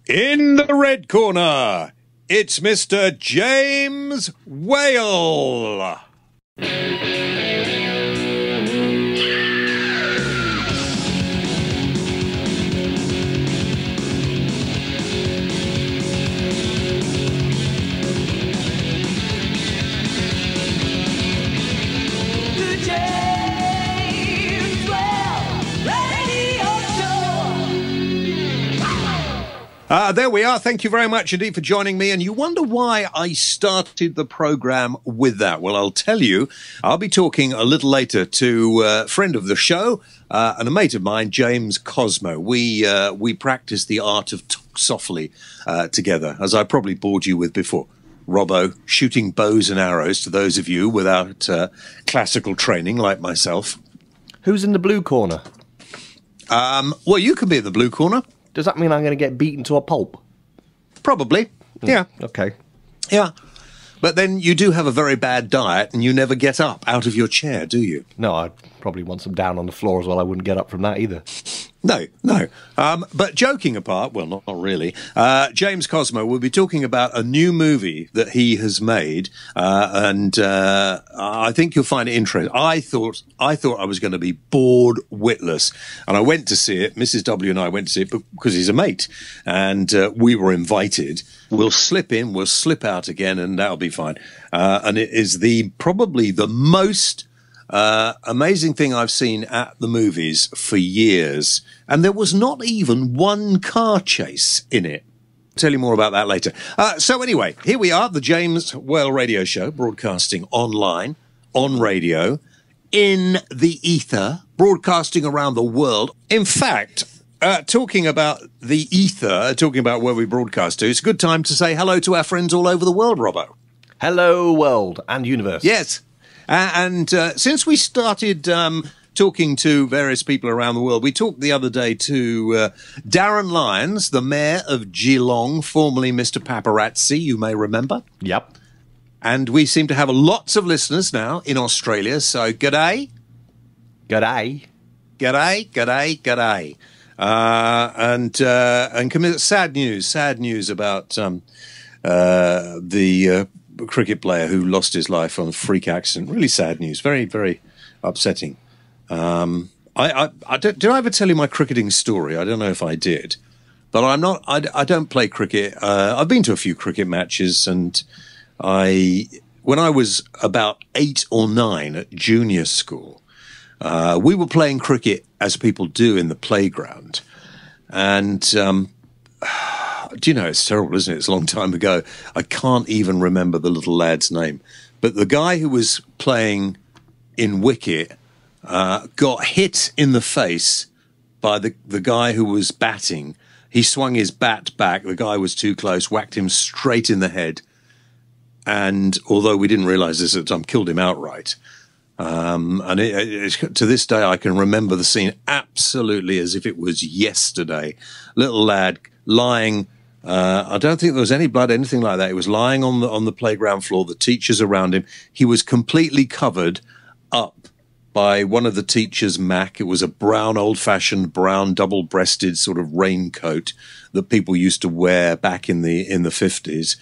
In the red corner, it's Mr. James Whale. There we are. Thank you very much indeed for joining me. And you wonder why I started the programme with that. Well, I'll tell you. I'll be talking a little later to a friend of the show and a mate of mine, James Cosmo. We practice the art of talk softly together, as I probably bored you with before. Robbo, shooting bows and arrows to those of you without classical training like myself. Who's in the blue corner? Well, you could be in the blue corner. Does that mean I'm going to get beaten to a pulp? Probably, yeah. Okay. Yeah. But then you do have a very bad diet and you never get up out of your chair, do you? No, I'd probably want some down on the floor as well. I wouldn't get up from that either. No. But joking apart, well, not really, James Cosmo will be talking about a new movie that he has made, and I think you'll find it interesting. I thought I was going to be bored witless, and I went to see it. Mrs. W and I went to see it because he's a mate, and we were invited. We'll slip in, we'll slip out again, and that'll be fine. And it is probably the most amazing thing I've seen at the movies for years. And there was not even one car chase in it. I'll tell you more about that later. So anyway, here we are, the James Whale Radio Show, broadcasting online, on radio, in the ether, broadcasting around the world. In fact, talking about the ether, talking about where we broadcast to, it's a good time to say hello to our friends all over the world, Robbo. Hello, world and universe. Yes. And since we started talking to various people around the world, we talked the other day to Darren Lyons, the mayor of Geelong, formerly Mr. Paparazzi, you may remember. Yep. And we seem to have lots of listeners now in Australia, so g'day. G'day. G'day, g'day, g'day. And sad news about the cricket player who lost his life on a freak accident. Really sad news. Very, very upsetting. Did I ever tell you my cricketing story? I don't know if I did, but I don't play cricket. I've been to a few cricket matches, and when I was about 8 or 9 at junior school, we were playing cricket as people do in the playground. And, do you know, it's terrible, isn't it? It's a long time ago. I can't even remember the little lad's name. But the guy who was playing in wicket got hit in the face by the guy who was batting. He swung his bat back. The guy was too close, whacked him straight in the head. And although we didn't realise this at the time, killed him outright. And to this day, I can remember the scene absolutely as if it was yesterday. Little lad lying. I don't think there was any blood, anything like that. He was lying on the playground floor, the teachers around him. He was completely covered up by one of the teachers' mac. It was a brown, old-fashioned, brown, double-breasted sort of raincoat that people used to wear back in the 50s.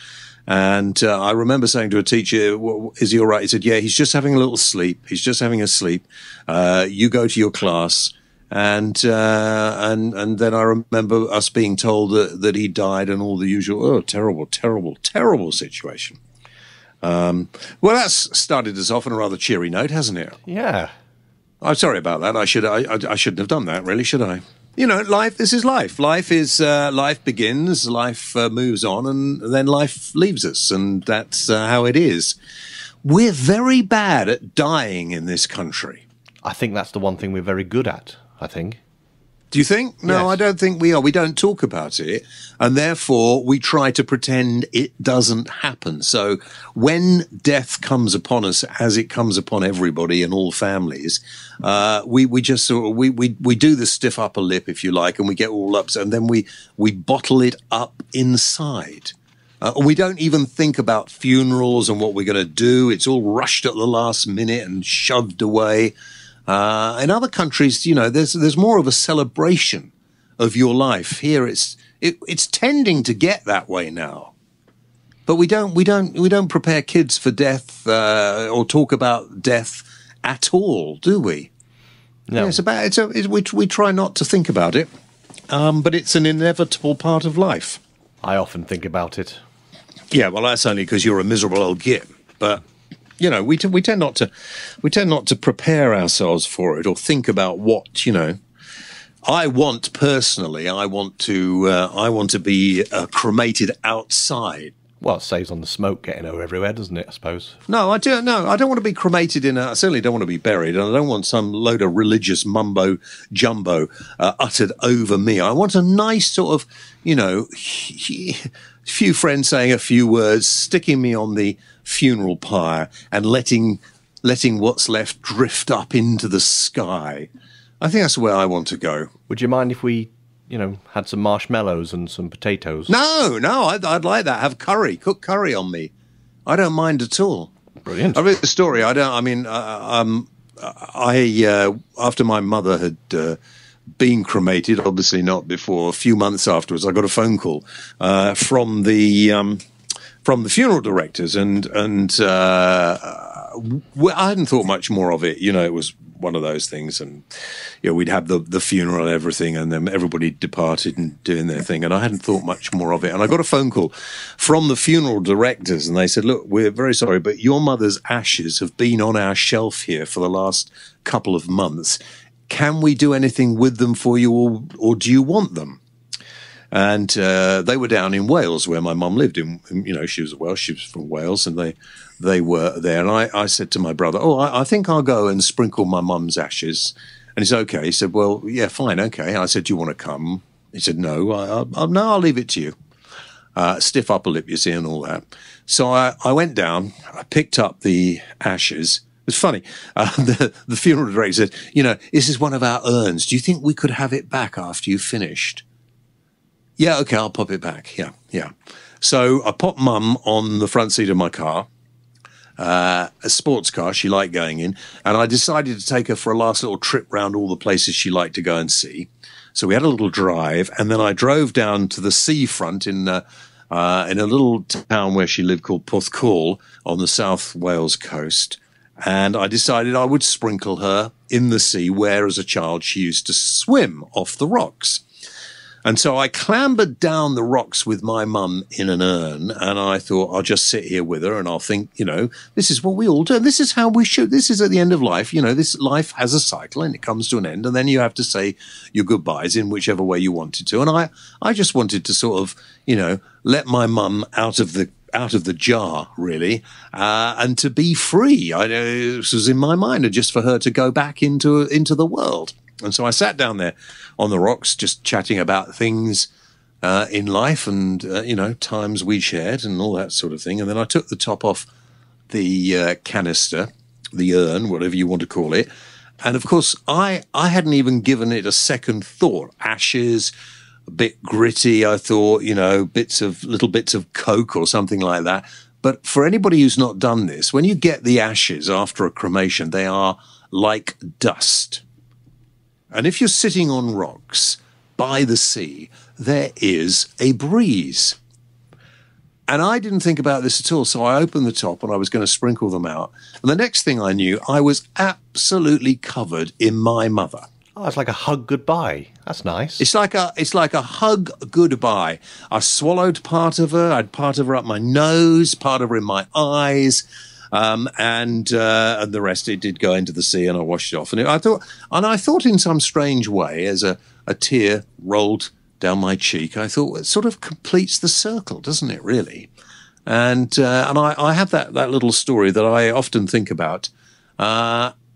And I remember saying to a teacher, is he all right? He said, yeah, he's just having a little sleep. He's just having a sleep. You go to your class. And then I remember us being told that he died and all the usual, terrible, terrible, terrible situation. Well, that's started us off on a rather cheery note, hasn't it? Yeah. I'm sorry about that. I shouldn't have done that, really, should I? You know, this is life. Life begins, life moves on, and then life leaves us, and that's how it is. We're very bad at dying in this country. I think that's the one thing we're very good at, I think. Do you think? No, yes. I don't think we are. We don't talk about it, and therefore we try to pretend it doesn't happen. So when death comes upon us, as it comes upon everybody and all families, we just sort of we do the stiff upper lip, if you like, and we get all upset, and then we bottle it up inside. We don't even think about funerals and what we're going to do. It's all rushed at the last minute and shoved away. In other countries, you know, there's more of a celebration of your life. Here it's It's tending to get that way now. But we don't prepare kids for death or talk about death at all, do we? No. Yeah, we try not to think about it, but it's an inevitable part of life. I often think about it. Yeah, well, that's only because you're a miserable old git. But you know, we tend not to prepare ourselves for it or think about what, you know. I want to be cremated outside. Well, it saves on the smoke getting everywhere, doesn't it, I suppose? No, I don't want to be cremated I certainly don't want to be buried, and I don't want some load of religious mumbo jumbo uttered over me. I want a nice sort of, you know, few friends saying a few words, sticking me on the funeral pyre, and letting what's left drift up into the sky. I think that's where I want to go. Would you mind if we, you know, had some marshmallows and some potatoes? No, I'd like that. Have curry, cook curry on me. I don't mind at all. Brilliant. I read the story. After my mother had been cremated, obviously not before, a few months afterwards, I got a phone call from the funeral directors, and I hadn't thought much more of it. You know, it was one of those things, and you know, we'd have the funeral and everything, and then everybody departed and doing their thing, and I hadn't thought much more of it. And I got a phone call from the funeral directors, and they said, "Look, we're very sorry, but your mother's ashes have been on our shelf here for the last couple of months. Can we do anything with them for you, or do you want them?" And they were down in Wales, where my mum lived. You know, she was Welsh. She was from Wales, and they were there. And I said to my brother, "Oh, I think I'll go and sprinkle my mum's ashes." And he said, "Okay." He said, "Well, yeah, fine, okay." I said, "Do you want to come?" He said, "No, no, I'll leave it to you." Stiff upper lip, you see, and all that. So I went down. I picked up the ashes. It was funny. The funeral director said, "You know, this is one of our urns. Do you think we could have it back after you've finished?" "Yeah, okay, I'll pop it back." Yeah. So I popped Mum on the front seat of my car, a sports car she liked going in, and I decided to take her for a last little trip round all the places she liked to go and see. So we had a little drive, and then I drove down to the seafront in a little town where she lived called Porthcawl on the South Wales coast. And I decided I would sprinkle her in the sea where, as a child, she used to swim off the rocks. And so I clambered down the rocks with my mum in an urn, and I thought, I'll just sit here with her and I'll think, you know, this is what we all do. This is how we should. This is at the end of life. You know, this life has a cycle and it comes to an end, and then you have to say your goodbyes in whichever way you wanted to. And I just wanted to sort of, you know, let my mum out of the jar, really, and to be free. This was in my mind, and just for her to go back into the world. And so I sat down there on the rocks, just chatting about things in life and, you know, times we shared and all that sort of thing. And then I took the top off the canister, the urn, whatever you want to call it. And, of course, I hadn't even given it a second thought. Ashes, a bit gritty, I thought, you know, little bits of coke or something like that. But for anybody who's not done this, when you get the ashes after a cremation, they are like dust. And if you're sitting on rocks by the sea, there is a breeze. And I didn't think about this at all, so I opened the top and I was going to sprinkle them out. And the next thing I knew, I was absolutely covered in my mother. Oh, it's like a hug goodbye. That's nice. It's like a hug goodbye. I swallowed part of her. I had part of her up my nose, part of her in my eyes. And the rest, it did go into the sea, and I washed it off. And I thought in some strange way, as a tear rolled down my cheek, I thought, it sort of completes the circle, doesn't it, really? And I have that little story that I often think about,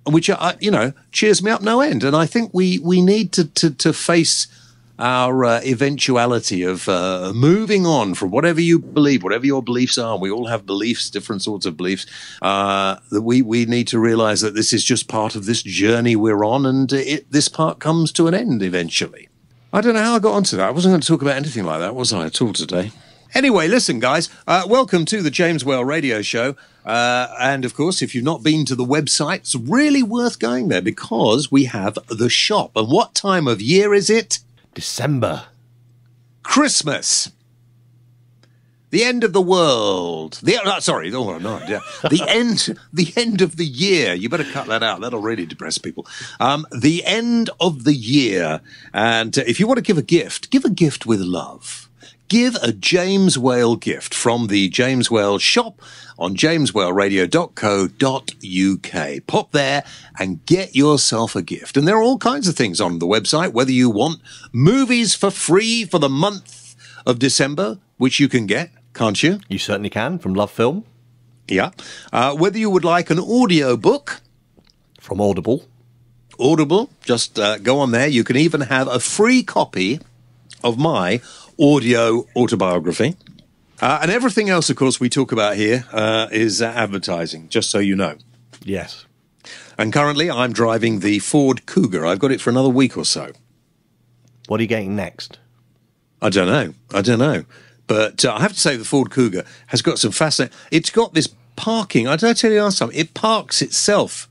which, you know, cheers me up no end. And I think we need to face our eventuality of moving on from whatever you believe, whatever your beliefs are. We all have beliefs, different sorts of beliefs, that we need to realize that this is just part of this journey we're on, and this part comes to an end eventually. I don't know how I got onto that. I wasn't going to talk about anything like that, was I, at all today? Anyway, listen, guys, welcome to the James Well Radio Show. And, of course, if you've not been to the website, it's really worth going there because we have the shop. And what time of year is it? December. Christmas. The end of the world. Sorry, oh no, yeah. The end of the year. You better cut that out. That'll really depress people. The end of the year. And if you want to give a gift with love. Give a James Whale gift from the James Whale shop on jameswhaleradio.co.uk. Pop there and get yourself a gift. And there are all kinds of things on the website, whether you want movies for free for the month of December, which you can get, can't you? You certainly can, from Love Film. Yeah. Whether you would like an audio book. From Audible. Just go on there. You can even have a free copy of my audio autobiography. And everything else, of course, we talk about here is advertising, just so you know. Yes. And currently, I'm driving the Ford Cougar. I've got it for another week or so. What are you getting next? I don't know. But I have to say the Ford Cougar has got some fascinating... It's got this parking. Did I tell you last time? It parks itself.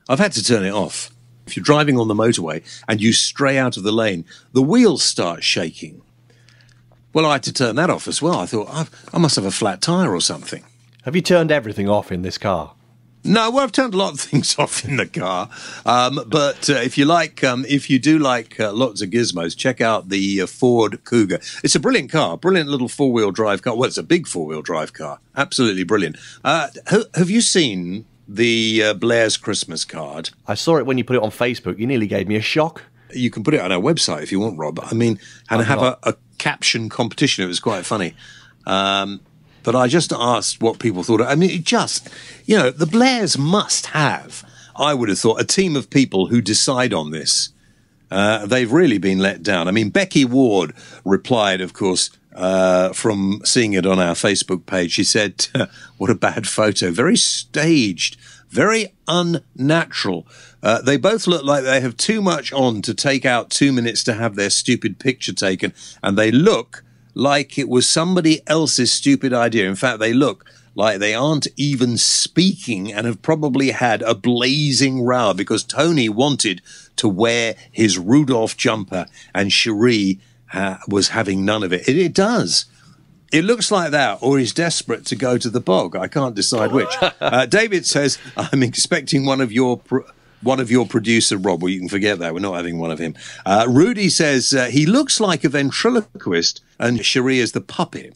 I've had to turn it off. If you're driving on the motorway and you stray out of the lane, the wheels start shaking. Well, I had to turn that off as well. I thought, I must have a flat tyre or something. Have you turned everything off in this car? No, well, I've turned a lot of things off in the car. But if you do like lots of gizmos, check out the Ford Cougar. It's a brilliant car, brilliant little four-wheel drive car. Well, it's a big four-wheel drive car. Absolutely brilliant. Have you seen the Blair's Christmas card? I saw it when you put it on Facebook. You nearly gave me a shock. You can put it on our website if you want, Rob. I mean, and have a caption competition. It was quite funny. But I just asked what people thought. I mean, the Blairs must have, I would have thought, a team of people who decide on this. They've really been let down. I mean, Becky Ward replied, of course, from seeing it on our Facebook page. She said, what a bad photo. Very staged, very unnatural. They both look like they have too much on to take out 2 minutes to have their stupid picture taken. And they look like it was somebody else's stupid idea. In fact, they look like they aren't even speaking and have probably had a blazing row because Tony wanted to wear his Rudolph jumper and Cherie was having none of it. It does. It looks like that, or he's desperate to go to the bog. I can't decide which. David says, I'm expecting one of your producer, Rob. Well, you can forget that. We're not having one of him. Rudy says, he looks like a ventriloquist and Cherie is the puppet.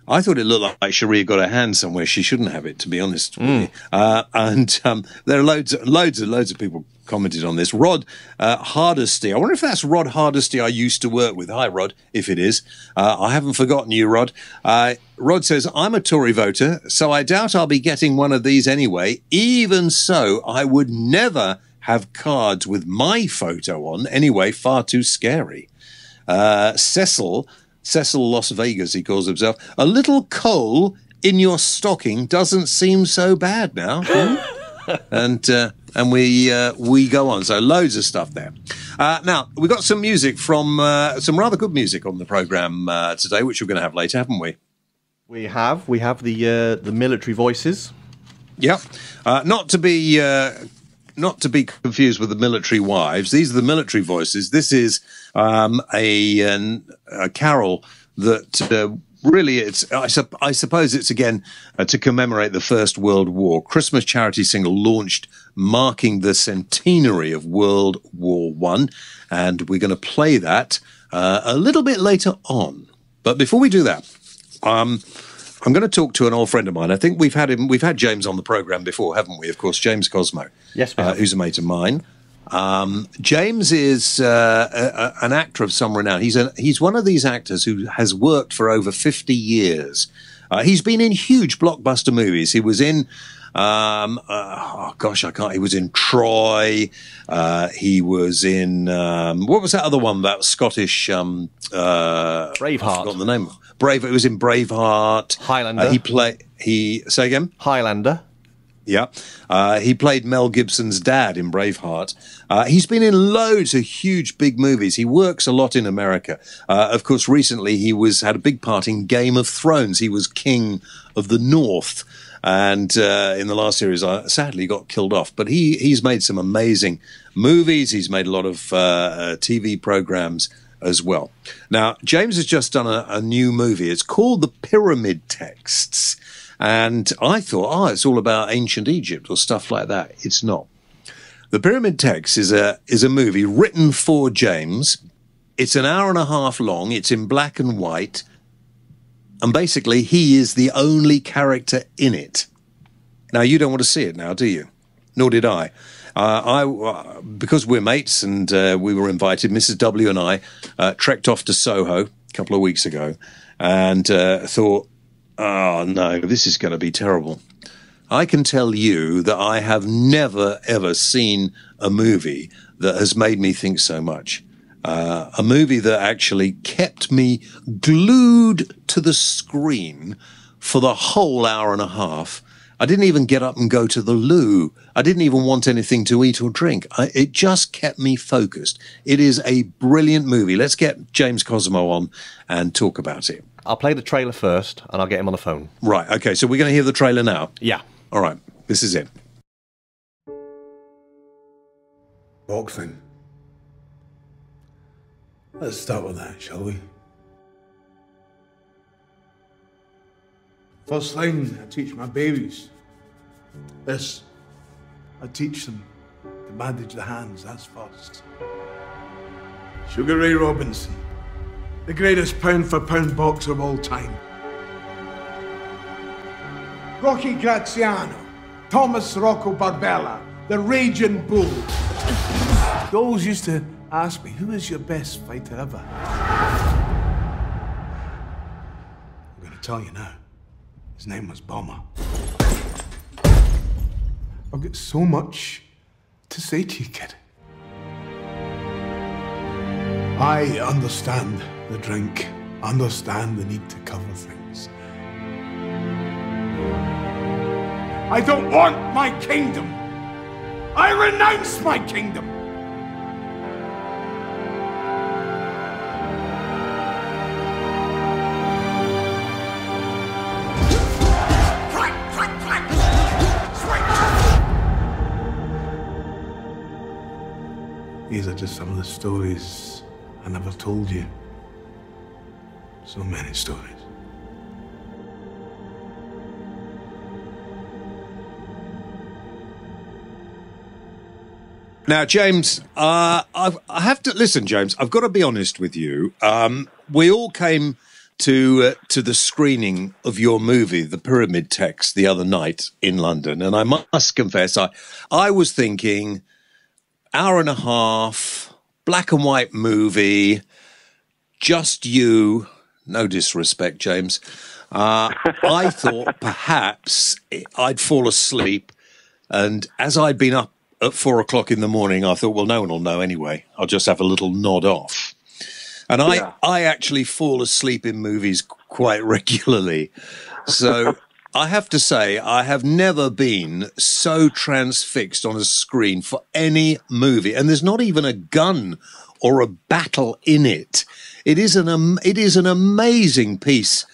I thought it looked like Cherie got her hand somewhere. She shouldn't have it, to be honest with you. And there are loads of people commented on this. Rod Hardesty. I wonder if that's Rod Hardesty I used to work with. Hi, Rod, if it is. I haven't forgotten you, Rod. Rod says, I'm a Tory voter, so I doubt I'll be getting one of these anyway. Even so, I would never have cards with my photo on. Anyway, far too scary. Cecil Las Vegas, he calls himself. A little coal in your stocking doesn't seem so bad now. And we go on. So loads of stuff there. Now, we got some music from some rather good music on the programme today, which we're going to have later, haven't we? We have the military voices. Yep. Not to be confused with the military wives. These are the military voices. This is a carol that really I suppose it's again to commemorate the First World War. Christmas charity single launched marking the centenary of World War I, and we're going to play that a little bit later on. But before we do that, I'm going to talk to an old friend of mine. I think we've had James on the programme before, haven't we? Of course, James Cosmo. Yes, we have. Who's a mate of mine. James is an actor of some renown. He's one of these actors who has worked for over 50 years. He's been in huge blockbuster movies. He was in, he was in Troy. He was in, what was that other one? That Scottish, Braveheart. I've forgotten the name. It was in Braveheart. Highlander. Say again? Highlander. Yeah. He played Mel Gibson's dad in Braveheart. He's been in loads of huge, big movies. He works a lot in America. Of course, recently he had a big part in Game of Thrones. He was King of the North. And in the last series, sadly got killed off. But he's made some amazing movies. He's made a lot of TV programs. as well. Now, James has just done a new movie. It's called The Pyramid Texts. And I thought, it's all about ancient Egypt or stuff like that. It's not. The Pyramid Texts is a movie written for James. It's an hour and a half long. It's in black and white. And basically, he is the only character in it. Now, you don't want to see it now, do you? Nor did I. Because we're mates and we were invited, Mrs. W and I trekked off to Soho a couple of weeks ago and thought, oh, no, this is going to be terrible. I can tell you that I have never, ever seen a movie that has made me think so much. A movie that actually kept me glued to the screen for the whole hour and a half. I didn't even get up and go to the loo. I didn't even want anything to eat or drink. It just kept me focused. It is a brilliant movie. Let's get James Cosmo on and talk about it. I'll play the trailer first, and I'll get him on the phone. Right, okay, so we're going to hear the trailer now? Yeah. All right, this is it. Boxing. Let's start with that, shall we? First thing I teach my babies. This. I teach them to bandage the hands, that's first. Sugar Ray Robinson, the greatest pound-for-pound boxer of all time. Rocky Graziano, Thomas Rocco Barbella, the Raging Bull. They always used to ask me, who is your best fighter ever? I'm going to tell you now. His name was Bomber. I've got so much to say to you, kid. I understand the drink, understand the need to cover things. I don't want my kingdom. I renounce my kingdom. These are just some of the stories I never told you. So many stories. Now, James, I have to listen, James. I've got to be honest with you. We all came to the screening of your movie, The Pyramid Text, the other night in London, and I must confess, I was thinking, hour and a half, black and white movie, just you. No disrespect, James. I thought perhaps I'd fall asleep, and as I'd been up at 4 o'clock in the morning, I thought, well, no one will know anyway. I'll just have a little nod off. And I actually fall asleep in movies quite regularly. So I have to say, I have never been so transfixed on a screen for any movie. And there's not even a gun or a battle in it. It is an amazing piece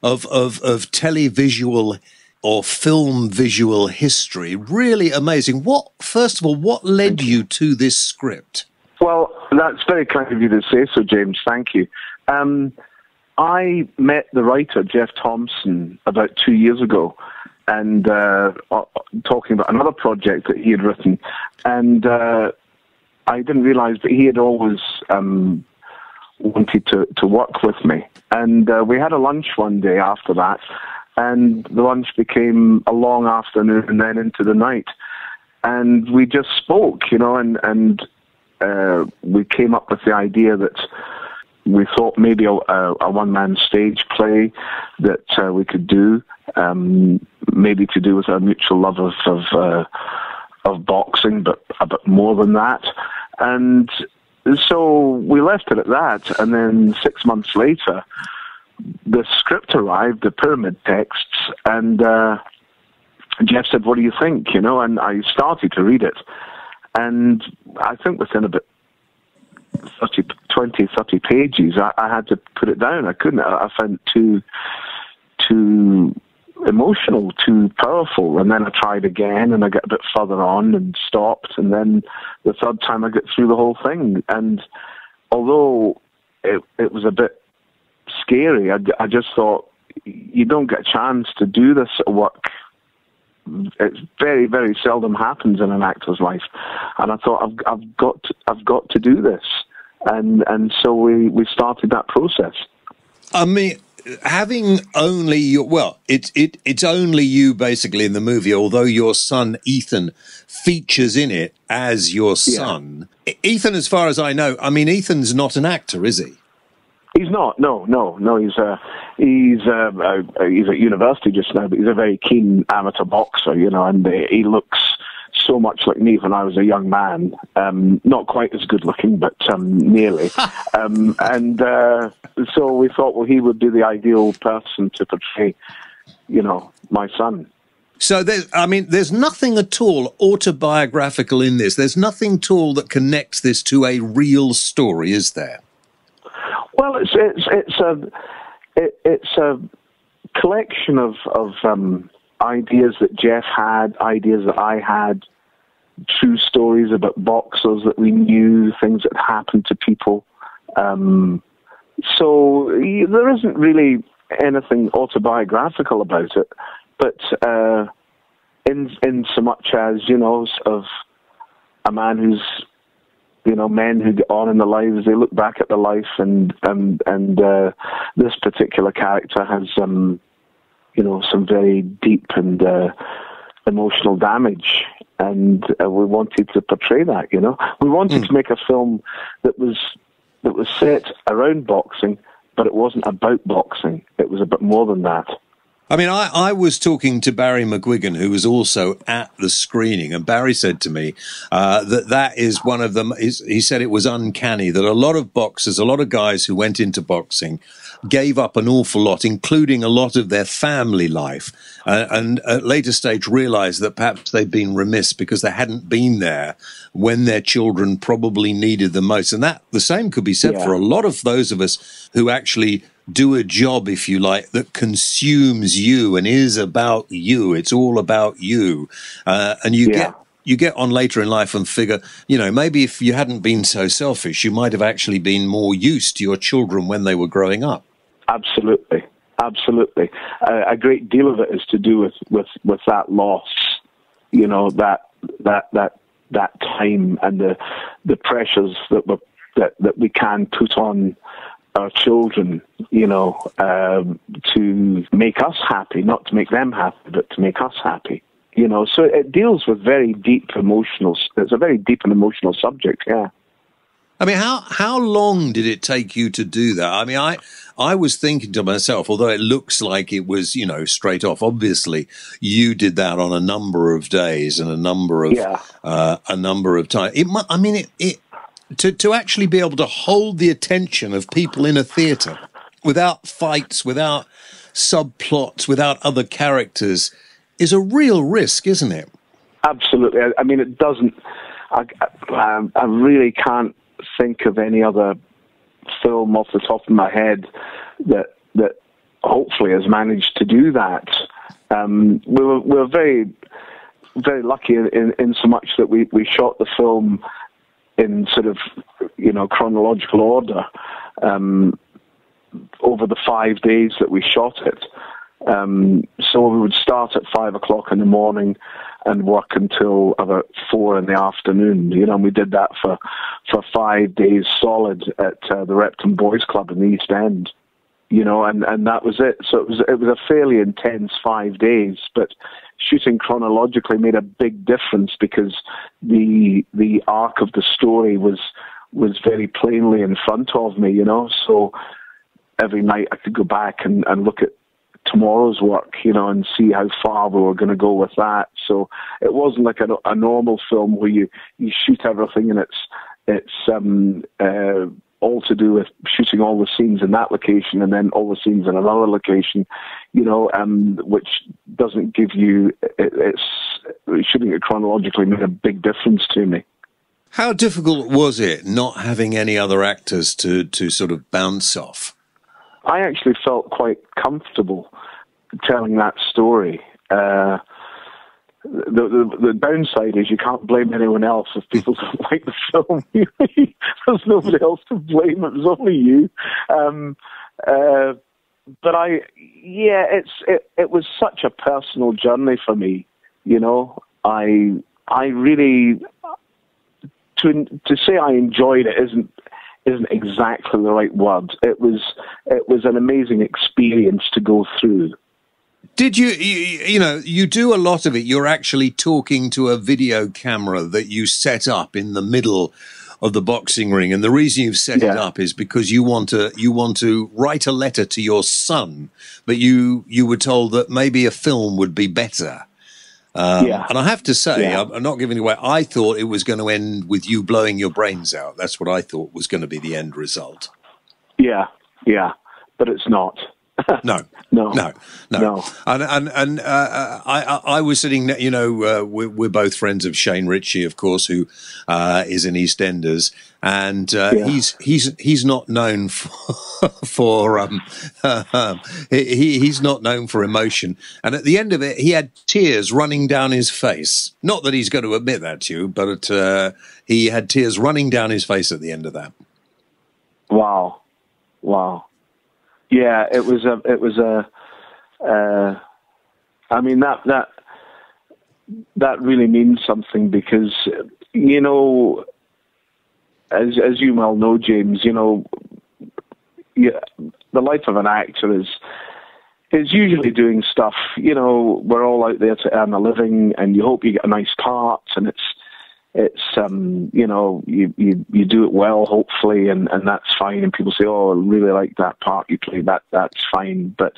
of televisual or film visual history. Really amazing. First of all, what led you to this script? Well, that's very kind of you to say so, James. Thank you. I met the writer, Jeff Thompson, about 2 years ago, and talking about another project that he had written. And I didn't realize that he had always wanted to work with me. And we had a lunch one day after that, and the lunch became a long afternoon and then into the night. And we just spoke, and we came up with the idea that we thought maybe a one-man stage play that we could do, maybe to do with our mutual love of boxing, but a bit more than that. And so we left it at that, and then 6 months later, the script arrived, The Pyramid Texts, and Jeff said, what do you think? And I started to read it, and I think within about 20, 30 pages, I had to put it down. I couldn't. I found it too emotional, too powerful. And then I tried again, and I got a bit further on and stopped. And then the third time I got through the whole thing. And although it was a bit scary. I just thought, you don't get a chance to do this sort of work. It very, very seldom happens in an actor's life, and I thought I've got to do this, and so we started that process. I mean, having only it's only you basically in the movie, although your son Ethan features in it as your son. Yeah. Ethan, as far as I know, I mean, Ethan's not an actor, is he? He's not. No. He's at university just now, but he's a very keen amateur boxer, and he looks so much like me when I was a young man. Not quite as good looking, but nearly. So we thought, well, he would be the ideal person to portray, my son. So there's nothing at all autobiographical in this. There's nothing at all that connects this to a real story, is there? Well, it's a collection of ideas that Jeff had, ideas that I had, true stories about boxers that we knew, things that happened to people. So there isn't really anything autobiographical about it, but in so much as, of a man who's, men who get on in their lives, they look back at their life, and this particular character has, some very deep and emotional damage, and we wanted to portray that. We wanted to make a film that was set around boxing, but it wasn't about boxing. It was a bit more than that. I mean, I was talking to Barry McGuigan, who was also at the screening, and Barry said to me that is one of them. He said it was uncanny that a lot of boxers, a lot of guys who went into boxing gave up an awful lot, including a lot of their family life, and at a later stage realized that perhaps they'd been remiss because they hadn't been there when their children probably needed them most. And that the same could be said for a lot of those of us who actually do a job, if you like, that consumes you and is about you. It's all about you. And you get on later in life and figure, maybe if you hadn't been so selfish, you might have actually been more used to your children when they were growing up. Absolutely. A great deal of it is to do with that loss, that time and the pressures that we can put on our children, to make us happy, not to make them happy, but to make us happy. So it deals with very deep it's a very deep and emotional subject, yeah. I mean, how long did it take you to do that? I mean, I was thinking to myself, although it looks like it was, straight off, obviously you did that on a number of days and a number of times. To actually be able to hold the attention of people in a theatre without fights, without subplots, without other characters is a real risk, isn't it? Absolutely. I mean, it doesn't. I really can't think of any other film off the top of my head that hopefully has managed to do that. We were very, very lucky in so much that we shot the film in sort of, chronological order over the 5 days that we shot it. So we would start at 5 o'clock in the morning and work until about 4 in the afternoon. And we did that for 5 days solid at the Repton Boys Club in the East End. And that was it. So it was a fairly intense 5 days, but shooting chronologically made a big difference because the arc of the story was very plainly in front of me, So every night I could go back and look at tomorrow's work, and see how far we were going to go with that. So it wasn't like a normal film where you shoot everything and it's all to do with shooting all the scenes in that location and then all the scenes in another location, which doesn't give you, shooting it chronologically made a big difference to me. How difficult was it not having any other actors to sort of bounce off? I actually felt quite comfortable telling that story. the downside is you can't blame anyone else if people don't like the film. There's nobody else to blame. It was only you. But it was such a personal journey for me. You know, I really, to say I enjoyed it isn't exactly the right word. It was an amazing experience to go through. Did you do a lot of it. You're actually talking to a video camera that you set up in the middle of the boxing ring, and the reason you've set it up is because you want to write a letter to your son, but you were told that maybe a film would be better. And I have to say, I'm not giving it away, I thought it was going to end with you blowing your brains out. That's what I thought was going to be the end result. Yeah, but it's not. No. And I was sitting, we're both friends of Shane Ritchie, of course, who is in EastEnders, and he's not known for he's not known for emotion. And at the end of it, he had tears running down his face. Not that he's going to admit that to you, but he had tears running down his face at the end of that. Wow. Yeah, it was I mean, that really means something because, you know, as you well know, James, you know, the life of an actor is usually doing stuff, you know, we're all out there to earn a living and you hope you get a nice part and it's you know, you do it well, hopefully, and that's fine. And people say, oh, I really like that part you played, that's fine. But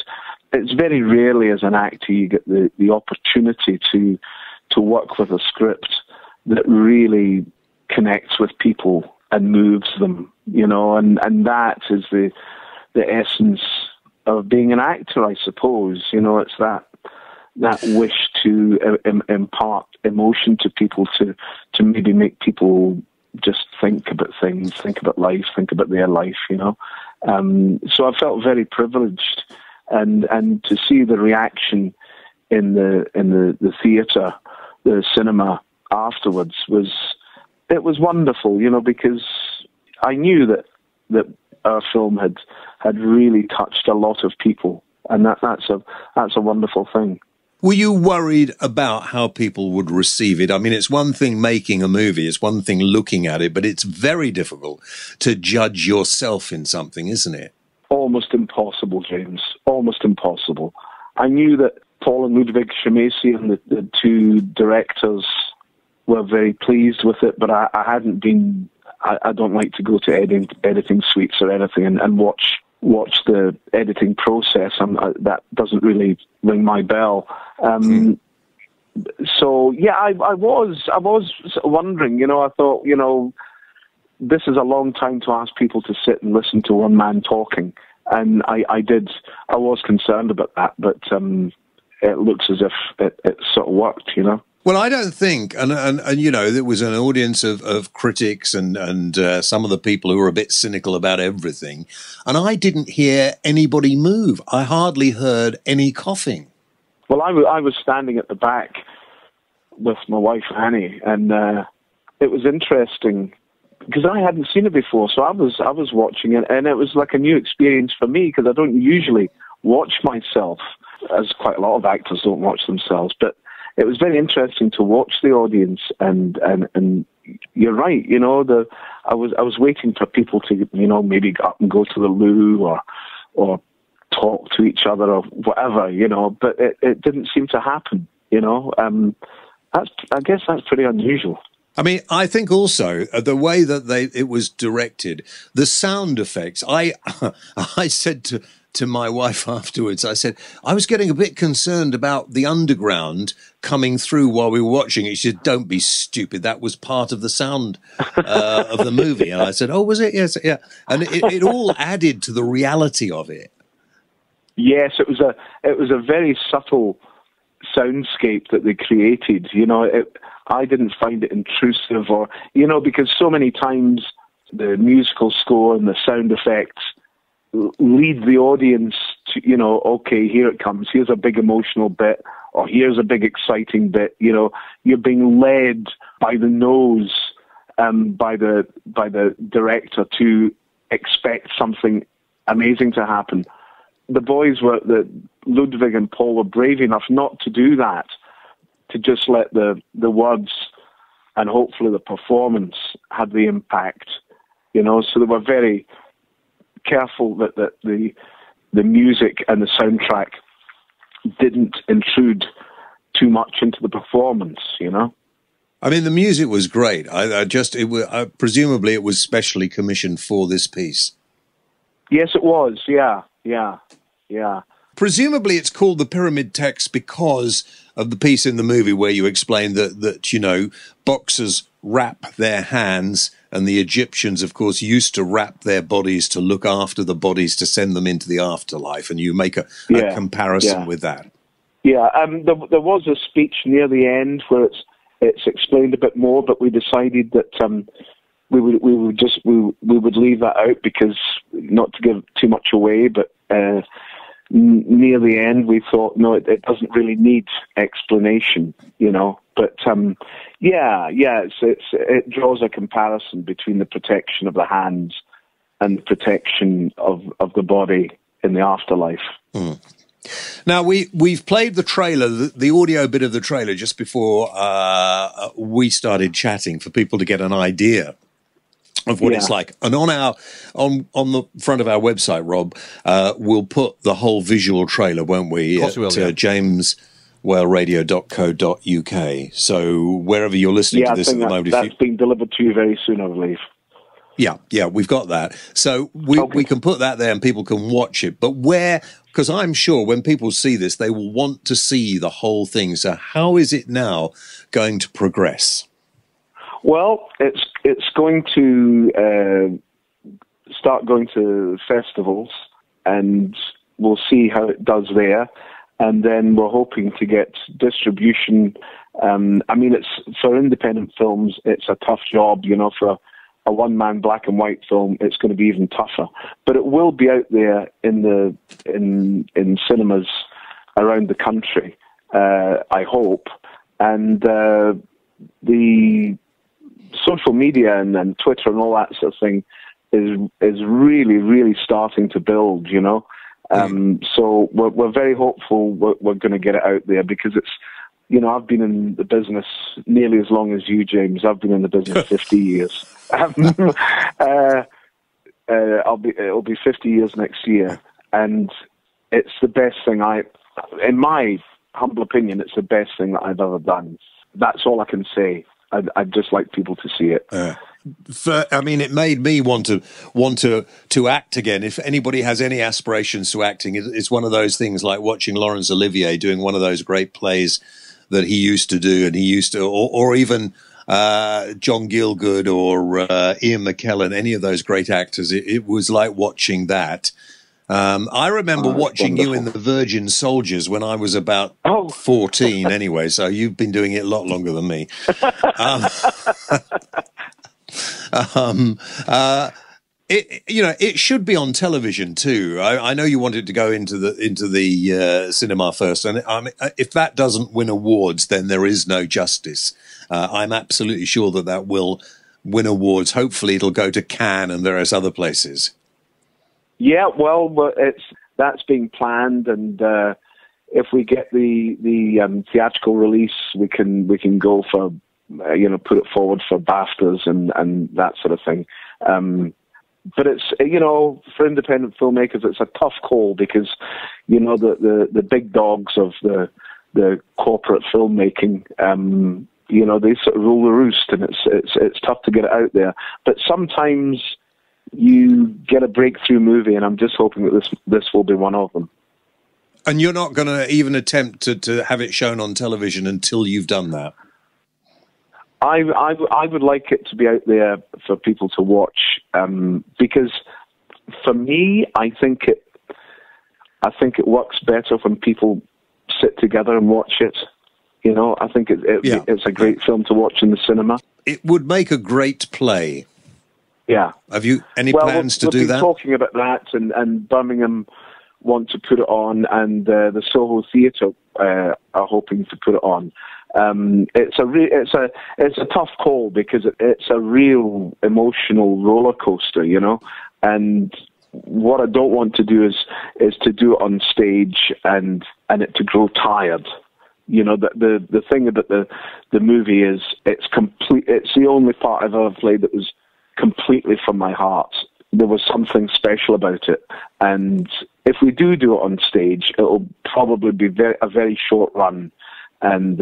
it's very rarely as an actor you get the opportunity to work with a script that really connects with people and moves them, you know, and that is the essence of being an actor, I suppose. You know, it's that wish to impart emotion to people, to maybe make people just think about things, think about life, think about their life, you know. So I felt very privileged, and to see the reaction in the theatre, the cinema afterwards was wonderful, you know, because I knew that our film had really touched a lot of people, and that's a wonderful thing. Were you worried about how people would receive it? I mean, it's one thing making a movie, it's one thing looking at it, but it's very difficult to judge yourself in something, isn't it? Almost impossible, James. Almost impossible. I knew that Paul and Ludwig Shemasi and the two directors were very pleased with it, but I hadn't been... I don't like to go to editing suites or anything and watch the editing process. That doesn't really ring my bell. So yeah, I was wondering. You know, I thought, you know, this is a long time to ask people to sit and listen to one man talking, and I did. I was concerned about that, but it looks as if it sort of worked. You know. Well, I don't think, and you know, there was an audience of critics and some of the people who were a bit cynical about everything, and I didn't hear anybody move. I hardly heard any coughing. Well, I was standing at the back with my wife Annie, and it was interesting because I hadn't seen it before, so I was watching it, and it was like a new experience for me because I don't usually watch myself, as quite a lot of actors don't watch themselves, but it was very interesting to watch the audience, and you're right. You know, I was waiting for people to, you know, maybe get up and go to the loo or talk to each other or whatever, you know. But it didn't seem to happen. You know, I guess that's pretty unusual. I mean, I think also the way that it was directed, the sound effects. I said to my wife afterwards, I said, I was getting a bit concerned about the underground coming through while we were watching it. She said, don't be stupid. That was part of the sound of the movie. And I said, oh, was it? Yes, yeah. And it all added to the reality of it. Yes, it was a very subtle soundscape that they created. You know, I didn't find it intrusive, or, you know, because so many times the musical score and the sound effects lead the audience to, you know, okay, here it comes. Here's a big emotional bit, or here's a big exciting bit. You know, you're being led by the nose, by the director to expect something amazing to happen. The boys Ludwig and Paul were brave enough not to do that, to just let the words and hopefully the performance had the impact, you know. So they were very careful that the music and the soundtrack didn't intrude too much into the performance, you know. I mean, the music was great. Presumably it was specially commissioned for this piece. Yes, it was. Yeah. Presumably it's called the Pyramid Text because of the piece in the movie where you explain that you know, boxers wrap their hands, and the Egyptians, of course, used to wrap their bodies to look after the bodies to send them into the afterlife, and you make a comparison with that. Yeah, there was a speech near the end where it's explained a bit more, but we decided that we would leave that out because not to give too much away, but near the end we thought no, it doesn't really need explanation, you know. But it draws a comparison between the protection of the hands and the protection of the body in the afterlife. Mm. Now, we've played the trailer, the audio bit of the trailer, just before we started chatting, for people to get an idea of what it's like. And on the front of our website, Rob, we'll put the whole visual trailer, won't we? Of course we will, jameswhaleradio.co.uk. So wherever you're listening to this at the moment, that's being delivered to you very soon, I believe. Yeah, we've got that. So we can put that there and people can watch it. But because I'm sure when people see this, they will want to see the whole thing. So how is it now going to progress? Well, it's going to start going to festivals, and we'll see how it does there. And then we're hoping to get distribution. I mean, it's for independent films, it's a tough job, you know. For a one-man black and white film, it's going to be even tougher. But it will be out there in cinemas around the country, I hope. And the social media and Twitter and all that sort of thing is really, really starting to build, you know. So we're very hopeful we're going to get it out there, because it's, you know, I've been in the business nearly as long as you, James. I've been in the business 50 years. It'll be 50 years next year, and it's the best thing in my humble opinion, it's the best thing that I've ever done. That's all I can say. I'd just like people to see it. I mean, it made me want to act again. If anybody has any aspirations to acting, it's one of those things like watching Laurence Olivier doing one of those great plays that he used to do, and he used to, or even John Gielgud or Ian McKellen, any of those great actors. It was like watching that. I remember watching you in The Virgin Soldiers when I was about 14 anyway, so you've been doing it a lot longer than me. It should be on television too. I know you wanted to go into the cinema first, and if that doesn't win awards, then there is no justice. I'm absolutely sure that will win awards. Hopefully, it'll go to Cannes and various other places. Yeah, well, that's being planned, and if we get the theatrical release, we can go for put it forward for BAFTAs and that sort of thing. But it's, for independent filmmakers, it's a tough call, because the big dogs of the corporate filmmaking, they sort of rule the roost, and it's tough to get it out there. But sometimes you get a breakthrough movie, and I'm just hoping that this will be one of them. And you're not going to even attempt to have it shown on television until you've done that? I would like it to be out there for people to watch, because for me, I think it works better when people sit together and watch it. I think it's a great film to watch in the cinema. It would make a great play. Yeah. Have you any plans to do that? We've been talking about that, and Birmingham want to put it on, and the Soho Theatre are hoping to put it on. It's a tough call because it's a real emotional roller coaster, you know. And what I don't want to do is to do it on stage and it to grow tired. You know, the thing about the movie is it's complete. It's the only part I've ever played that was completely from my heart. There was something special about it, and if we do it on stage, it'll probably be a very short run, and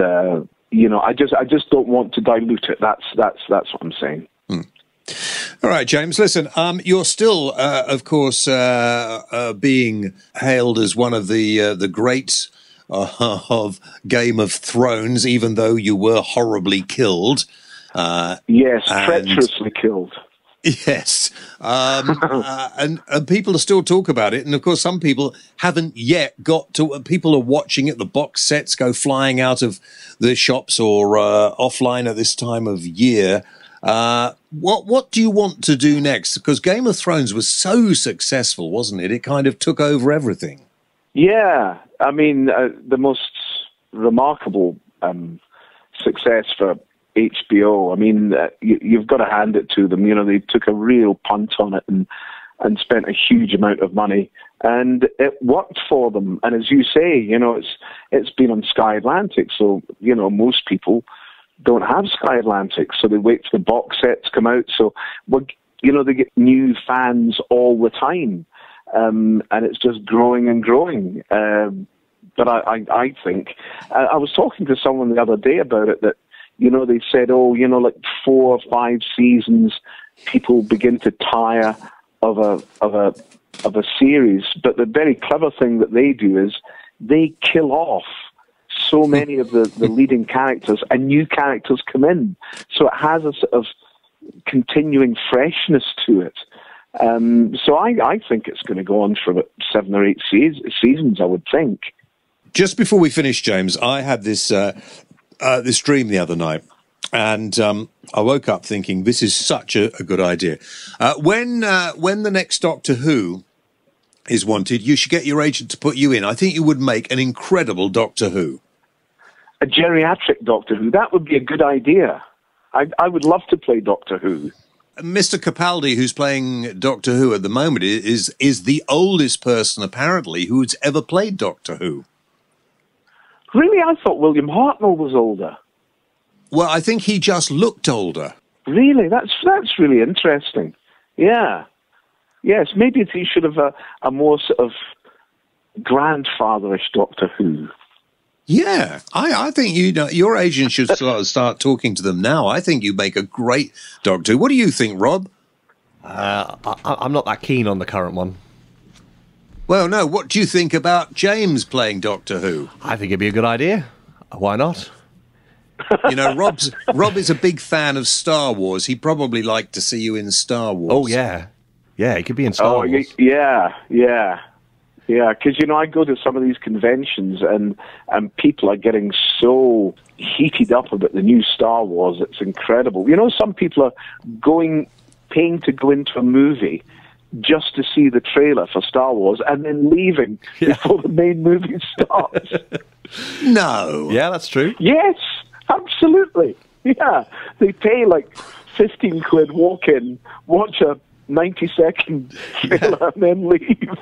you know, I just don't want to dilute it. That's what I'm saying. All right, James, listen, you're still, of course, being hailed as one of the greats of Game of Thrones, even though you were horribly killed. Yes, treacherously killed. Yes, and people still talk about it, and of course some people haven't yet got to. People are watching it. The box sets go flying out of the shops or offline at this time of year. What do you want to do next? Because Game of Thrones was so successful, wasn't it? It kind of took over everything. Yeah, I mean the most remarkable success for HBO. I mean, you've got to hand it to them. You know, they took a real punt on it and spent a huge amount of money, and it worked for them. And as you say, you know, it's been on Sky Atlantic, so you know most people don't have Sky Atlantic, so they wait for the box sets to come out. So you know, they get new fans all the time, and it's just growing and growing. But I think I was talking to someone the other day about it that. You know, they said, oh, you know, like 4 or 5 seasons, people begin to tire of a series. But the very clever thing that they do is they kill off so many of the leading characters, and new characters come in. So it has a sort of continuing freshness to it. So I think it's going to go on for about 7 or 8 seasons, I would think. Just before we finish, James, I had this dream the other night, and I woke up thinking this is such a good idea. When the next Doctor Who is wanted, you should get your agent to put you in. I think you would make an incredible Doctor Who. A geriatric Doctor Who, that would be a good idea. I would love to play Doctor Who. Mr. Capaldi, who's playing Doctor Who at the moment, is the oldest person apparently who's ever played Doctor Who. Really? I thought William Hartnell was older. Well, I think he just looked older. Really? That's really interesting. Yeah. Yes, maybe he should have a more sort of grandfatherish Doctor Who. Yeah, I think your agent should start talking to them now. I think you make a great Doctor Who. What do you think, Rob? I'm not that keen on the current one. Well, no, what do you think about James playing Doctor Who? I think it'd be a good idea. Why not? You know, Rob is a big fan of Star Wars. He'd probably like to see you in Star Wars. Oh, yeah. Yeah, he could be in Star Wars. Yeah, because, you know, I go to some of these conventions and people are getting so heated up about the new Star Wars. It's incredible. You know, some people are paying to go into a movie just to see the trailer for Star Wars and then leaving before the main movie starts. No. Yeah, that's true. Yes, absolutely. Yeah. They pay like 15 quid, walk in, watch a 90-second trailer and then leave.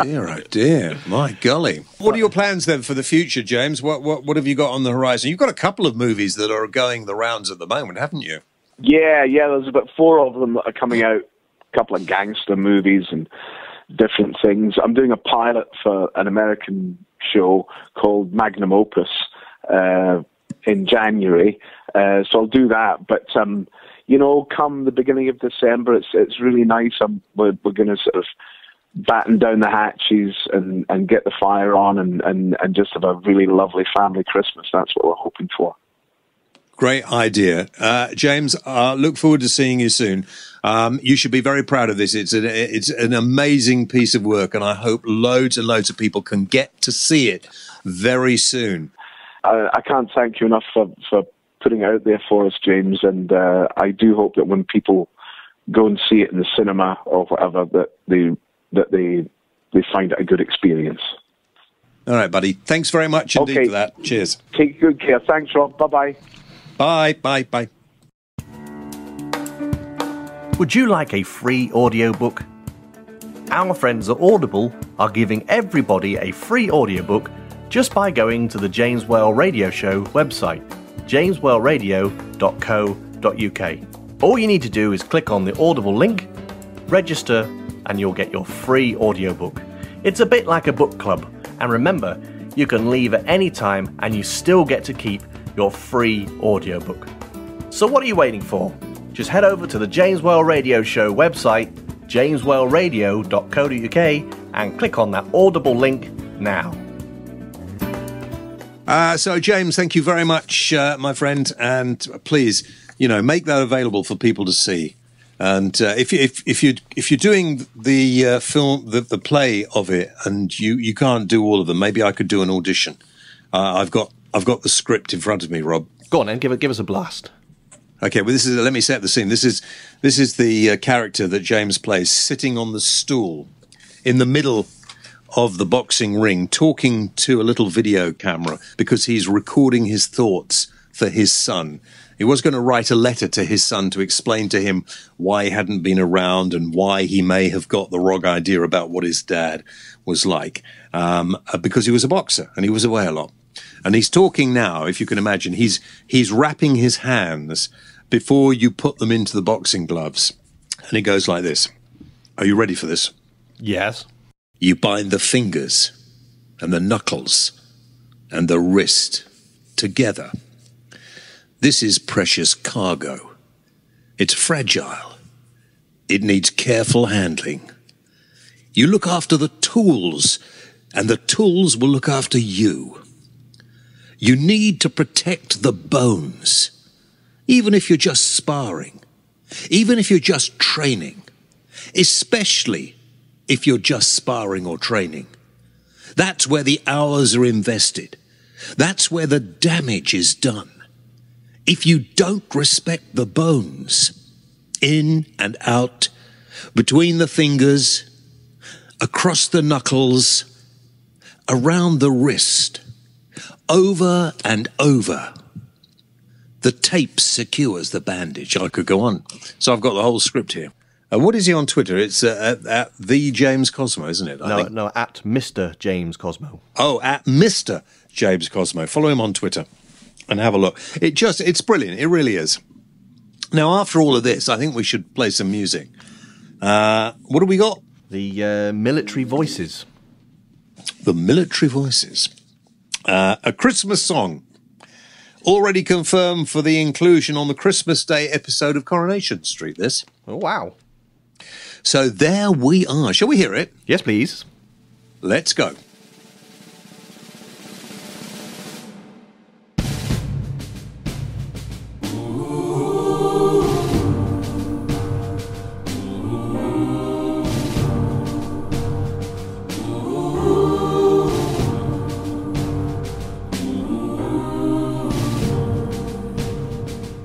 Dear, oh dear. My golly. What are your plans then for the future, James? What have you got on the horizon? You've got a couple of movies that are going the rounds at the moment, haven't you? Yeah, there's about 4 of them that are coming out. Couple of gangster movies and different things. I'm doing a pilot for an American show called Magnum Opus in January, so I'll do that. But you know, come the beginning of December, it's really nice. We're going to sort of batten down the hatches and get the fire on and just have a really lovely family Christmas. That's what we're hoping for. Great idea. James, look forward to seeing you soon. You should be very proud of this. It's an amazing piece of work, and I hope loads and loads of people can get to see it very soon. I can't thank you enough for putting it out there for us, James, and I do hope that when people go and see it in the cinema or whatever, that they they find it a good experience. All right, buddy. Thanks very much indeed for that. Cheers. Take good care. Thanks, Rob. Bye-bye. Bye, bye, bye. Would you like a free audiobook? Our friends at Audible are giving everybody a free audiobook just by going to the James Well Radio Show website, jameswellradio.co.uk. All you need to do is click on the Audible link, register, and you'll get your free audiobook. It's a bit like a book club, and remember, you can leave at any time and you still get to keep your free audiobook. So what are you waiting for? Just head over to the James Well Radio Show website, jameswellradio.co.uk, and click on that Audible link now. So, James, thank you very much, my friend, and please, make that available for people to see. And if you're doing the film, the play of it, and you can't do all of them, maybe I could do an audition. I've got the script in front of me, Rob. Go on, then, give us a blast. Okay, well, let me set the scene. This is the character that James plays, sitting on the stool in the middle of the boxing ring, talking to a little video camera because he's recording his thoughts for his son. He was going to write a letter to his son to explain to him why he hadn't been around and why he may have got the wrong idea about what his dad was like, because he was a boxer and he was away a lot. And he's talking now, if you can imagine, he's wrapping his hands before you put them into the boxing gloves. And it goes like this. Are you ready for this? Yes. You bind the fingers and the knuckles and the wrist together. This is precious cargo. It's fragile. It needs careful handling. You look after the tools, and the tools will look after you. You need to protect the bones, even if you're just sparring, even if you're just training, especially if you're just sparring or training. That's where the hours are invested. That's where the damage is done. If you don't respect the bones, in and out, between the fingers, across the knuckles, around the wrist, over and over, the tape secures the bandage. I could go on. So I've got the whole script here. What is he on Twitter? It's at the James Cosmo, isn't it? No, at Mr. James Cosmo. Oh, at Mr. James Cosmo. Follow him on Twitter and have a look. It's brilliant. It really is. Now, after all of this, I think we should play some music. What do we got? The Military Voices. The Military Voices. A Christmas song. Already confirmed for the inclusion on the Christmas Day episode of Coronation Street, this. Oh, wow. So there we are. Shall we hear it? Yes, please. Let's go.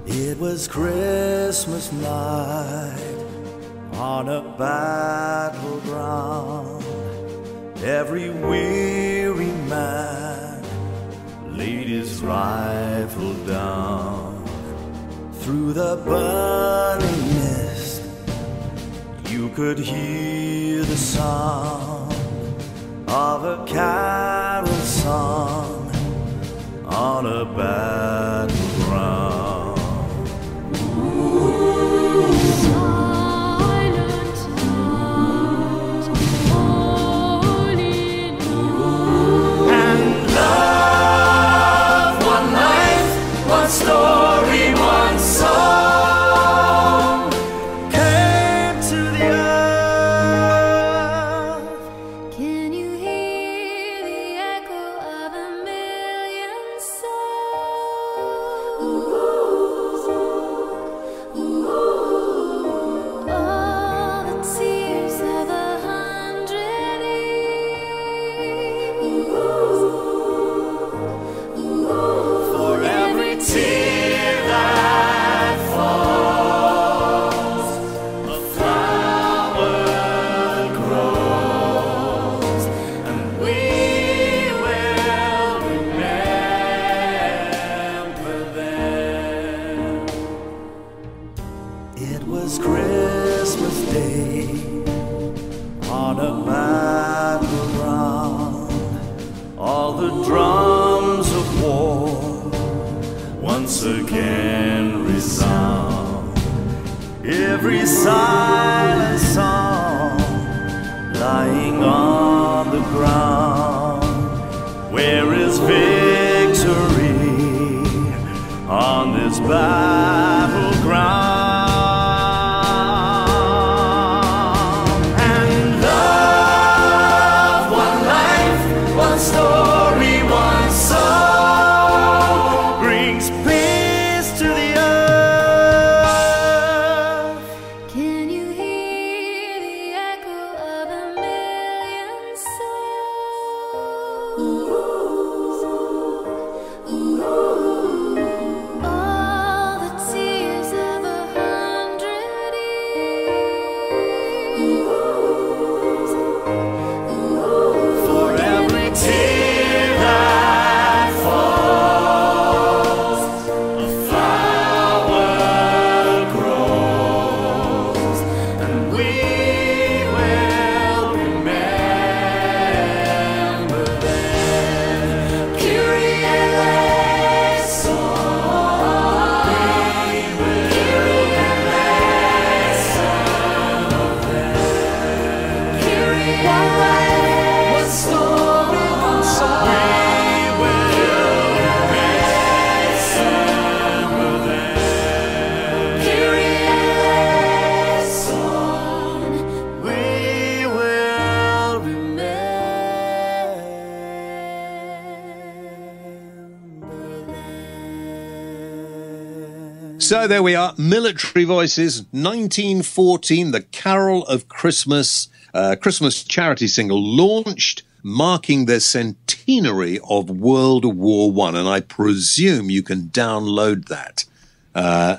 It was Christmas night on a battleground. Every weary man laid his rifle down. Through the burning mist, you could hear the sound of a carol song on a battleground. Story, one song came to the earth. Can you hear the echo of a million songs? while the drums of war once again resound. Every silent song lying on the ground. Where is victory on this battleground? And love, one life, one story, one song brings peace to the earth. Can you hear the echo of a million souls? All the tears of 100 years. For every tear that falls, a flower grows, and we will remember them. Kyrie eleison, we will Kyrie eleison of them. Kyrie eleison, one story, one song. We will remember them. Kyrie eleison, we will remember them. So there we are, Military Voices, 1914, the Carol of Christmas, Christmas charity single launched, marking the centenary of World War One, and I presume you can download that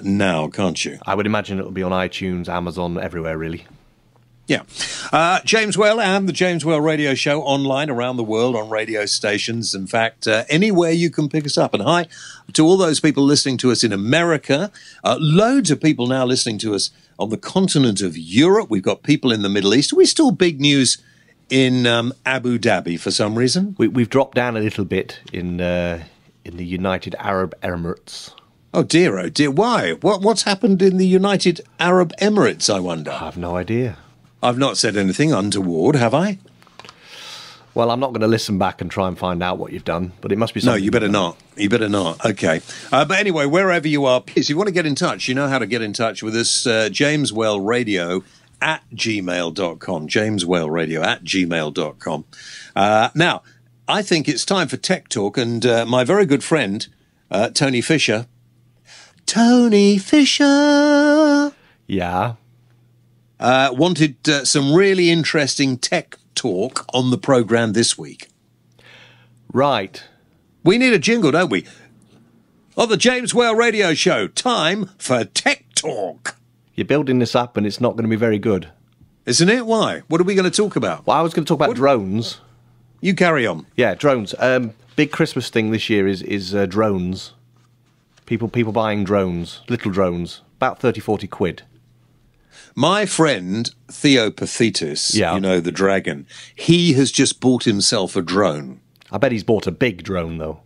now, can't you? I would imagine it'll be on iTunes, Amazon, everywhere, really. Yeah. James Whale and the James Whale Radio Show online around the world on radio stations. In fact, anywhere you can pick us up. And hi to all those people listening to us in America. Loads of people now listening to us on the continent of Europe. We've got people in the Middle East. Are we still big news in Abu Dhabi for some reason? We've dropped down a little bit in the United Arab Emirates. Oh dear, why? What's happened in the United Arab Emirates, I wonder? I have no idea. I've not said anything untoward, have I? Well, I'm not going to listen back and try and find out what you've done, but it must be something. No, you better not. You better not. Okay. But anyway, wherever you are, please, if you want to get in touch, you know how to get in touch with us. JamesWellRadio@gmail.com. JamesWellRadio@gmail.com. Now, I think it's time for Tech Talk, and my very good friend, Tony Fisher. Tony Fisher! Yeah. Wanted some really interesting tech talk on the programme this week. Right. We need a jingle, don't we? On the James Whale Radio Show, time for Tech Talk. You're building this up and it's not going to be very good. Isn't it? Why? What are we going to talk about? Well, I was going to talk about drones. You carry on. Yeah, drones. Big Christmas thing this year is drones. People buying drones, little drones, about 30, 40 quid. My friend Theo Pathetis, Yeah. you know, the dragon, he has just bought himself a drone. I bet he's bought a big drone, though.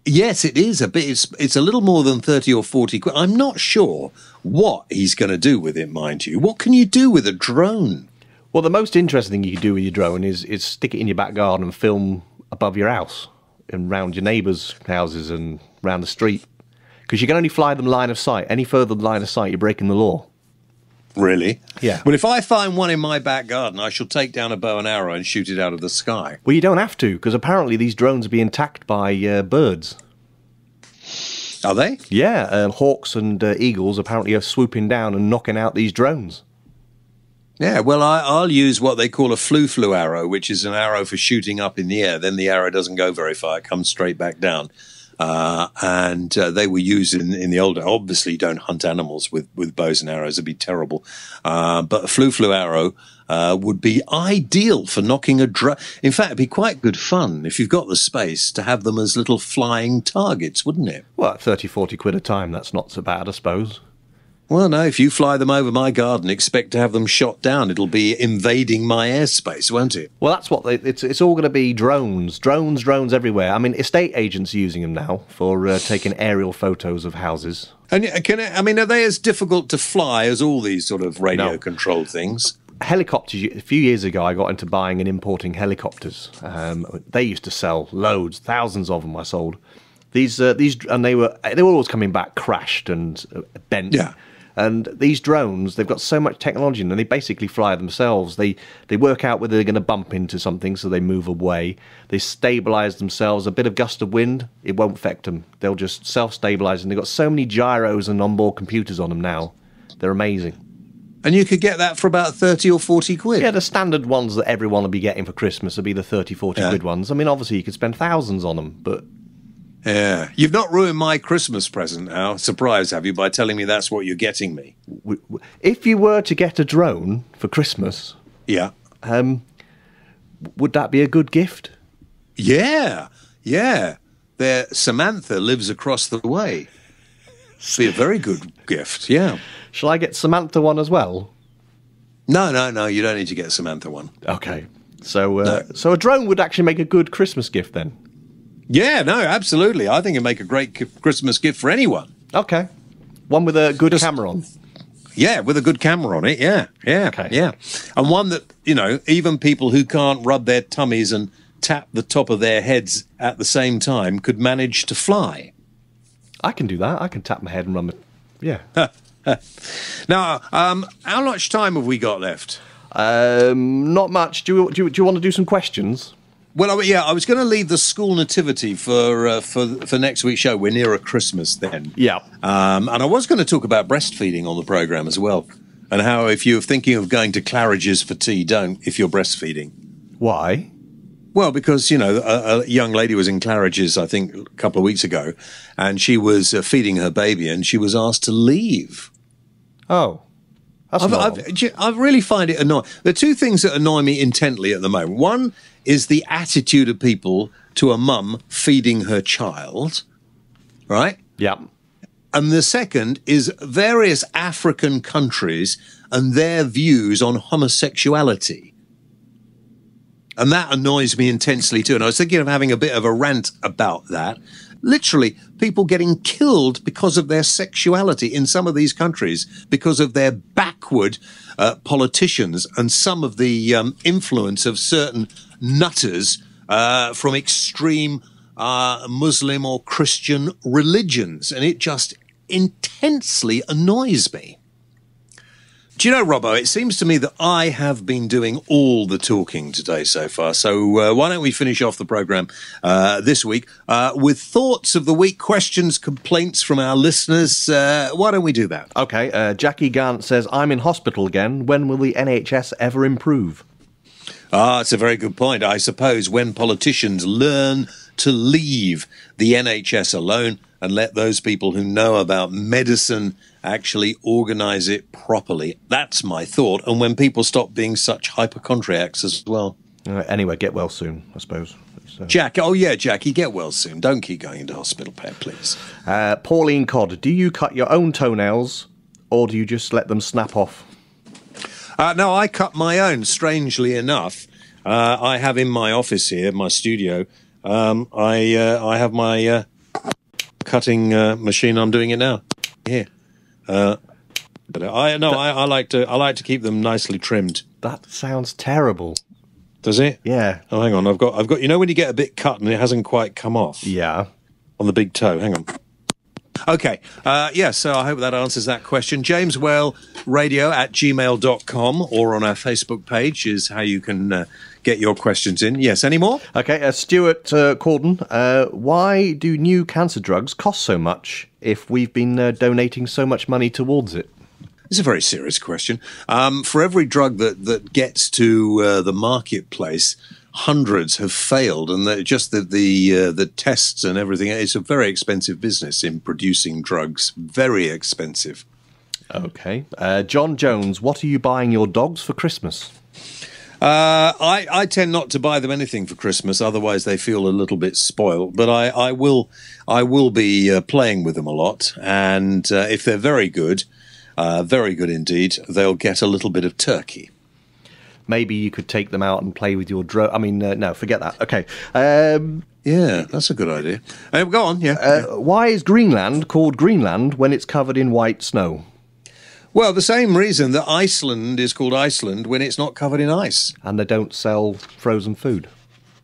Yes, it is a bit. It's a little more than 30 or 40 quid. I'm not sure what he's going to do with it, mind you. What can you do with a drone? Well, the most interesting thing you can do with your drone is stick it in your back garden and film above your house and round your neighbours' houses and round the street. Because you can only fly them line of sight. Any further than line of sight, you're breaking the law. Really? Yeah. Well, if I find one in my back garden, I shall take down a bow and arrow and shoot it out of the sky. Well, you don't have to, because apparently these drones are being attacked by birds. Are they? Yeah, hawks and eagles apparently are swooping down and knocking out these drones. Yeah, well, I'll use what they call a flu arrow, which is an arrow for shooting up in the air. Then the arrow doesn't go very far. It comes straight back down. And they were used in the old. Obviously, you don't hunt animals with bows and arrows; it'd be terrible. But a flu arrow would be ideal for knocking a drone. In fact, it'd be quite good fun if you've got the space to have them as little flying targets, wouldn't it? Well, 30, 40 quid a time, that's not so bad, I suppose. Well, no, if you fly them over my garden, expect to have them shot down. It'll be invading my airspace, won't it? Well, that's what it's all going to be drones everywhere. I mean, estate agents are using them now for taking aerial photos of houses. And are they as difficult to fly as all these sort of radio-controlled things? Helicopters. A few years ago, I got into buying and importing helicopters. They used to sell loads, thousands of them. I sold these, and they were always coming back crashed and bent. Yeah. And these drones, they've got so much technology in them, they basically fly themselves. They work out whether they're going to bump into something, so they move away. They stabilise themselves. A bit of gust of wind, it won't affect them. They'll just self-stabilise, and they've got so many gyros and onboard computers on them now. They're amazing. And you could get that for about 30 or 40 quid. Yeah, the standard ones that everyone will be getting for Christmas will be the 30, 40 quid ones. I mean, obviously, you could spend thousands on them, but... Yeah. You've not ruined my Christmas present now. Surprise, have you, by telling me that's what you're getting me? If you were to get a drone for Christmas... Yeah. Would that be a good gift? Yeah. Samantha lives across the way. It'd be a very good gift, yeah. Shall I get Samantha one as well? No, you don't need to get Samantha one. Okay. So, so a drone would actually make a good Christmas gift then? Yeah, no, absolutely. I think it'd make a great Christmas gift for anyone. Okay. One with a good camera on. Yeah, with a good camera on it, yeah. Okay. Yeah. And one that, even people who can't rub their tummies and tap the top of their heads at the same time could manage to fly. I can do that. I can tap my head and run my... Yeah. Now, how much time have we got left? Not much. Do you want to do some questions? Well, yeah, I was going to leave the school nativity for next week's show. We're nearer Christmas then. Yeah. And I was going to talk about breastfeeding on the programme as well, and how if you're thinking of going to Claridge's for tea, don't if you're breastfeeding. Why? Well, because, a young lady was in Claridge's, I think, a couple of weeks ago, and she was feeding her baby, and she was asked to leave. Oh. I really find it annoying. There are two things that annoy me intently at the moment. One is the attitude of people to a mum feeding her child, right? Yeah. And the second is various African countries and their views on homosexuality. And that annoys me intensely too. And I was thinking of having a bit of a rant about that. Literally, people getting killed because of their sexuality in some of these countries, because of their backward politicians and some of the influence of certain nutters from extreme Muslim or Christian religions. And it just intensely annoys me. Do you know, Robbo, it seems to me that I have been doing all the talking today so far. So why don't we finish off the programme this week with thoughts of the week, questions, complaints from our listeners. Why don't we do that? Okay. Jackie Gant says, I'm in hospital again. When will the NHS ever improve? It's a very good point. I suppose when politicians learn to leave the NHS alone and let those people who know about medicine actually organise it properly. That's my thought. And when people stop being such hypochondriacs as well. Anyway, get well soon, I suppose. Jackie, get well soon. Don't keep going into hospital, Pet, please. Pauline Codd, do you cut your own toenails or do you just let them snap off? No, I cut my own, strangely enough. I have in my office here, my studio, I have my cutting machine. I'm doing it now. Here. But I like to keep them nicely trimmed. That sounds terrible. Does it? Yeah. Oh, hang on. I've got. When you get a bit cut and it hasn't quite come off. Yeah. On the big toe. Hang on. Okay. So I hope that answers that question. JamesWellRadio@gmail.com or on our Facebook page is how you can get your questions in. Yes. Any more? Okay. Stuart Corden, why do new cancer drugs cost so much if we've been donating so much money towards it? It's a very serious question. For every drug that gets to the marketplace, hundreds have failed, and the tests and everything. It's a very expensive business in producing drugs. Very expensive. Okay. John Jones, what are you buying your dogs for Christmas? I tend not to buy them anything for Christmas, otherwise they feel a little bit spoiled. But I will be playing with them a lot, and if they're very good, Very good indeed. They'll get a little bit of turkey. Maybe you could take them out and play with your drone. I mean, no, forget that. Okay. Yeah, that's a good idea. Go on, yeah. Why is Greenland called Greenland when it's covered in white snow? Well, the same reason that Iceland is called Iceland when it's not covered in ice. And they don't sell frozen food.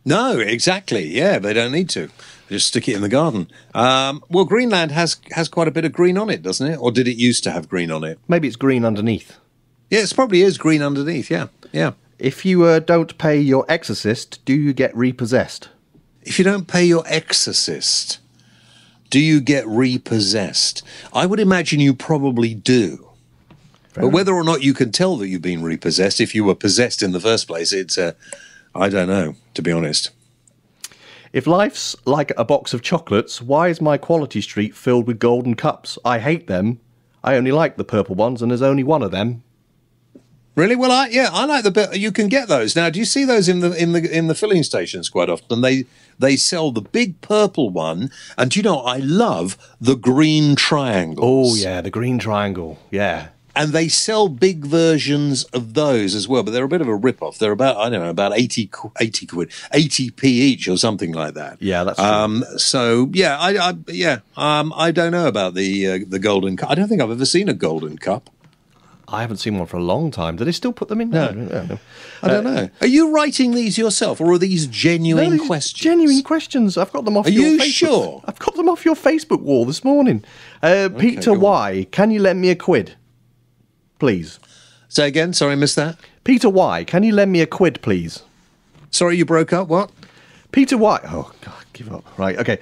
No, exactly. Yeah, they don't need to. Just stick it in the garden. Well, Greenland has quite a bit of green on it, doesn't it? Or did it used to have green on it? Maybe it's green underneath. Yeah, it probably is green underneath, yeah. Yeah. If you don't pay your exorcist, do you get repossessed? If you don't pay your exorcist, do you get repossessed? I would imagine you probably do. But whether or not you can tell that you've been repossessed, if you were possessed in the first place, it's, I don't know, to be honest. If life's like a box of chocolates, why is my quality street filled with golden cups? I hate them. I only like the purple ones, and there's only one of them. Really? Well, I like the bit. You can get those now. Do you see those in the filling stations quite often? They sell the big purple one, and do you know I love the green triangles. Oh yeah, the green triangle. Yeah. And they sell big versions of those as well, but they're a bit of a rip-off. They're about, I don't know, about 80 quid, 80p each or something like that. Yeah, that's true. So, yeah, I don't know about the golden cup. I don't think I've ever seen a golden cup. I haven't seen one for a long time. Do they still put them in? No. I don't know. Are you writing these yourself, or are these genuine questions? Genuine questions. I've got them off Are your you Facebook. sure? I've got them off your Facebook wall this morning. Peter Y, can you lend me a quid? Please. Say again, sorry, I missed that. Peter Y, can you lend me a quid, please? Sorry, you broke up, what? Peter Y, oh, God, give up. Right, okay.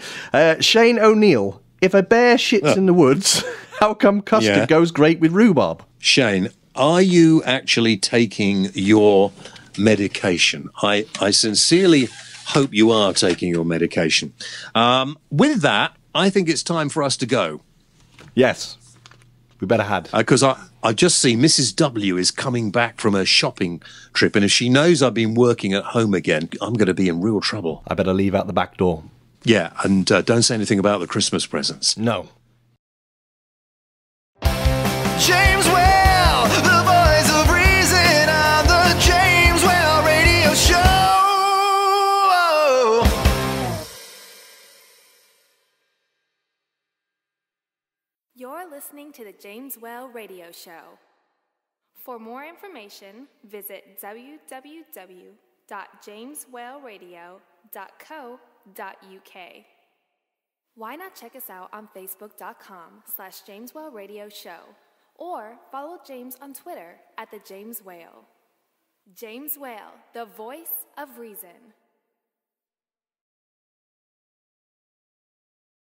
Shane O'Neill, if a bear shits in the woods, how come custard goes great with rhubarb? Shane, are you actually taking your medication? I sincerely hope you are taking your medication. With that, I think it's time for us to go. Yes. We better had. Because I just see Mrs. W is coming back from her shopping trip, and if she knows I've been working at home again, I'm going to be in real trouble. I better leave out the back door. Yeah, and don't say anything about the Christmas presents. No. James Well, the voice of reason on the James Well Radio Show. You're listening to the James Well Radio Show. For more information, visit www.jameswellradio.co.uk. Why not check us out on facebook.com/Jameswell Radio Show, or follow James on Twitter @the James Whale. James Whale, the voice of reason.